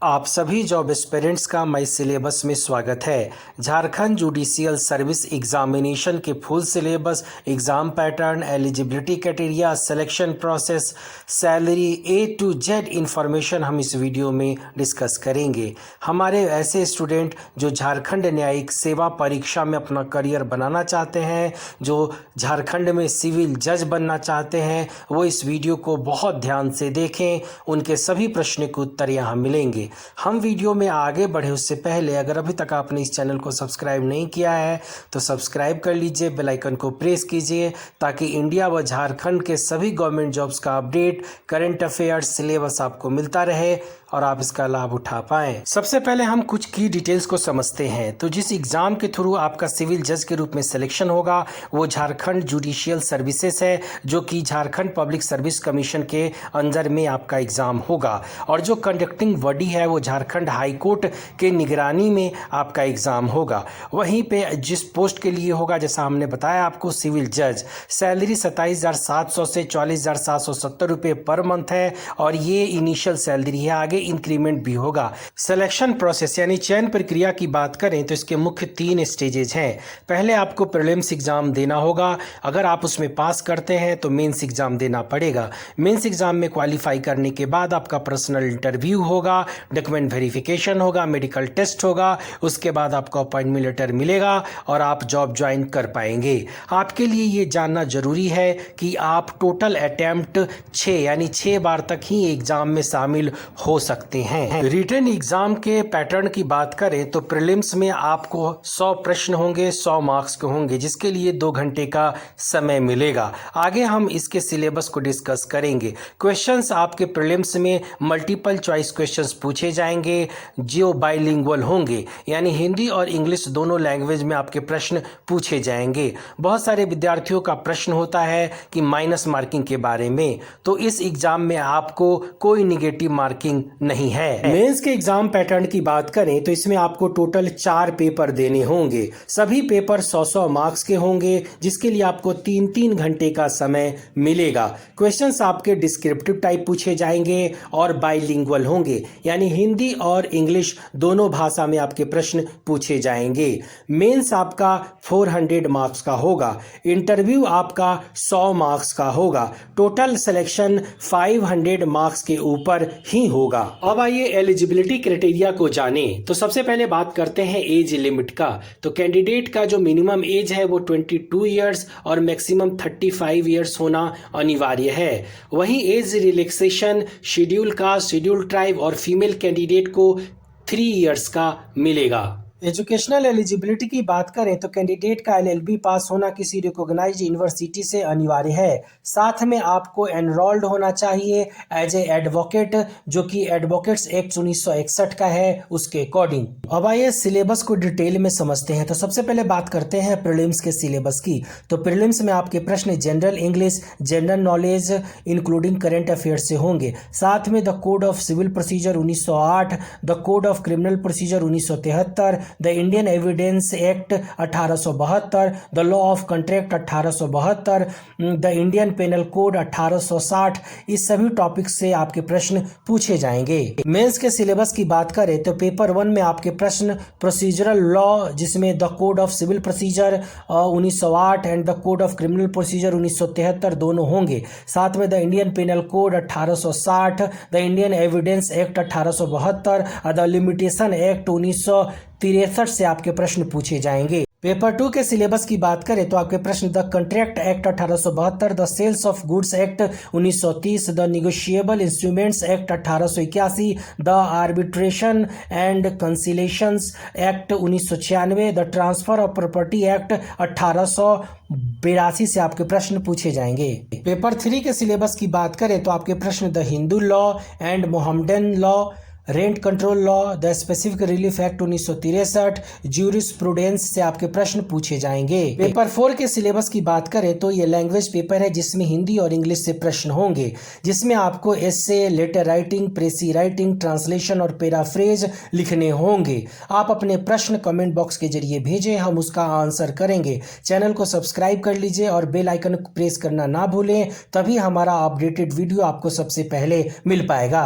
आप सभी job aspirants का माई सिलेबस में स्वागत है। झारखंड जुडिशियल सर्विस एग्जामिनेशन के full syllabus, exam pattern, eligibility criteria, selection process, salary A to Z information हम इस वीडियो में डिस्कस करेंगे। हमारे ऐसे स्टूडेंट जो झारखंड न्यायिक सेवा परीक्षा में अपना करियर बनाना चाहते हैं, जो झारखंड में सिविल जज बनना चाहते हैं, वो इस वीडियो को बहुत ध्यान से देखें। उनके सभी प्रश्नों के उत्तर यहाँ मिलेंगे। हम वीडियो में आगे बढ़े उससे पहले अगर अभी तक आपने इस चैनल को सब्सक्राइब नहीं किया है तो सब्सक्राइब कर लीजिए, बेल आइकन को प्रेस कीजिए ताकि इंडिया व झारखंड के सभी गवर्नमेंट जॉब्स का अपडेट, करंट अफेयर्स, सिलेबस आपको मिलता रहे और आप इसका लाभ उठा पाएं। सबसे पहले हम कुछ की डिटेल्स को समझते हैं। तो जिस एग्जाम के थ्रू आपका सिविल जज के रूप में सिलेक्शन होगा वो झारखंड जुडिशियल सर्विसेज है, जो कि झारखंड पब्लिक सर्विस कमीशन के अंदर में आपका एग्जाम होगा। और जो कंडक्टिंग बॉडी है वो झारखंड हाई कोर्ट के निगरानी में आपका एग्जाम होगा। वहीं पे जिस पोस्ट के लिए होगा, जैसा हमने बताया आपको, सिविल जज, सैलरी 27,700 से 44,770 रुपये पर मंथ है और ये इनिशियल सैलरी है, आगे इंक्रीमेंट भी होगा। सिलेक्शन प्रोसेस यानी चयन प्रक्रिया की बात करें तो इसके मुख्य 3 स्टेजेज हैं। पहले आपको प्रीलिम्स एग्जाम देना होगा, अगर आप उसमें पास करते हैं तो मेंस एग्जाम देना पड़ेगा। मेंस एग्जाम में क्वालिफाई करने के बाद आपका पर्सनल इंटरव्यू होगा, डॉक्यूमेंट वेरिफिकेशन होगा, मेडिकल टेस्ट होगा, उसके बाद आपको अपॉइंटमेंट लेटर मिलेगा और आप जॉब ज्वाइन कर पाएंगे। आपके लिए ये जानना जरूरी है कि आप टोटल अटेम्प्ट 6 यानी 6 बार तक ही एग्जाम में शामिल हो सकते हैं। रिटन एग्जाम के पैटर्न की बात करें तो प्रीलिम्स में आपको 100 प्रश्न होंगे, 100 मार्क्स के होंगे, जिसके लिए 2 घंटे का समय मिलेगा। आगे हम इसके सिलेबस को डिस्कस करेंगे। क्वेश्चंस आपके प्रीलिम्स में मल्टीपल चॉइस क्वेश्चंस पूछे जाएंगे जो बाइलिंगुअल होंगे, यानी हिंदी और इंग्लिश दोनों लैंग्वेज में आपके प्रश्न पूछे जाएंगे। बहुत सारे विद्यार्थियों का प्रश्न होता है कि माइनस मार्किंग के बारे में, तो इस एग्जाम में आपको कोई निगेटिव मार्किंग नहीं है। मेंस के एग्जाम पैटर्न की बात करें तो इसमें आपको टोटल 4 पेपर देने होंगे। सभी पेपर 100-100 मार्क्स के होंगे, जिसके लिए आपको 3-3 घंटे का समय मिलेगा। क्वेश्चंस आपके डिस्क्रिप्टिव टाइप पूछे जाएंगे और बाइलिंगुअल होंगे, यानी हिंदी और इंग्लिश दोनों भाषा में आपके प्रश्न पूछे जाएंगे। मेंस आपका 400 मार्क्स का होगा, इंटरव्यू आपका 100 मार्क्स का होगा, टोटल सिलेक्शन 500 मार्क्स के ऊपर ही होगा। अब आइए एलिजिबिलिटी क्राइटेरिया को जाने। तो सबसे पहले बात करते हैं एज लिमिट का। तो कैंडिडेट का जो मिनिमम एज है वो 22 ईयर्स और मैक्सिमम 35 ईयर्स होना अनिवार्य है। वहीं age relaxation schedule caste, schedule tribe और फीमेल कैंडिडेट को 3 ईयर्स का मिलेगा। एजुकेशनल एलिजिबिलिटी की बात करें तो कैंडिडेट का LLB पास होना किसी रिकॉग्नाइज्ड यूनिवर्सिटी से अनिवार्य है। साथ में आपको एनरोल्ड होना चाहिए एज ए एडवोकेट, जो कि एडवोकेट्स एक्ट 1961 का है, उसके अकॉर्डिंग। अब आइए सिलेबस को डिटेल में समझते हैं। तो सबसे पहले बात करते हैं प्रीलिम्स के सिलेबस की। तो प्रीलिम्स में आपके प्रश्न general English, general knowledge including current affairs से होंगे। साथ में the code of civil procedure 1908, the code of criminal procedure 1973, the Indian evidence act 1872, the law of contract 1872, the Indian penal code 1860, इस सभी टॉपिक से आपके प्रश्न पूछे जाएंगे। मेंस के सिलेबस की बात करें तो पेपर 1 में आपके प्रश्न प्रोसीजरल लॉ, जिसमें the code of civil procedure 1908 and the code of criminal procedure 1973 दोनों होंगे। साथ में the Indian penal code 1860, the Indian evidence act 1872, the limitation act 1963 से आपके प्रश्न पूछे जाएंगे। पेपर 2 के सिलेबस की बात करें तो आपके प्रश्न the contract act 1872, the sales of goods act 1930, the negotiable instruments act 1881, the arbitration and conciliations act 1996, the transfer of property act 1882 से आपके प्रश्न पूछे जाएंगे। पेपर 3 के सिलेबस की बात करें तो आपके प्रश्न the Hindu law and Mohammedan law, rent control law, the specific relief act 1963, jurisprudence से आपके प्रश्न पूछे जाएंगे। पेपर 4 के सिलेबस की बात करें तो ये लैंग्वेज पेपर है, जिसमें हिंदी और इंग्लिश से प्रश्न होंगे, जिसमें आपको essay, letter writing, precis writing, translation और पैराफ्रेज लिखने होंगे। आप अपने प्रश्न कमेंट बॉक्स के जरिए भेजें, हम उसका आंसर करेंगे। चैनल को सब्सक्राइब कर लीजिए और बेल आइकन प्रेस करना ना भूलें, तभी हमारा अपडेटेड वीडियो आपको सबसे पहले मिल पाएगा।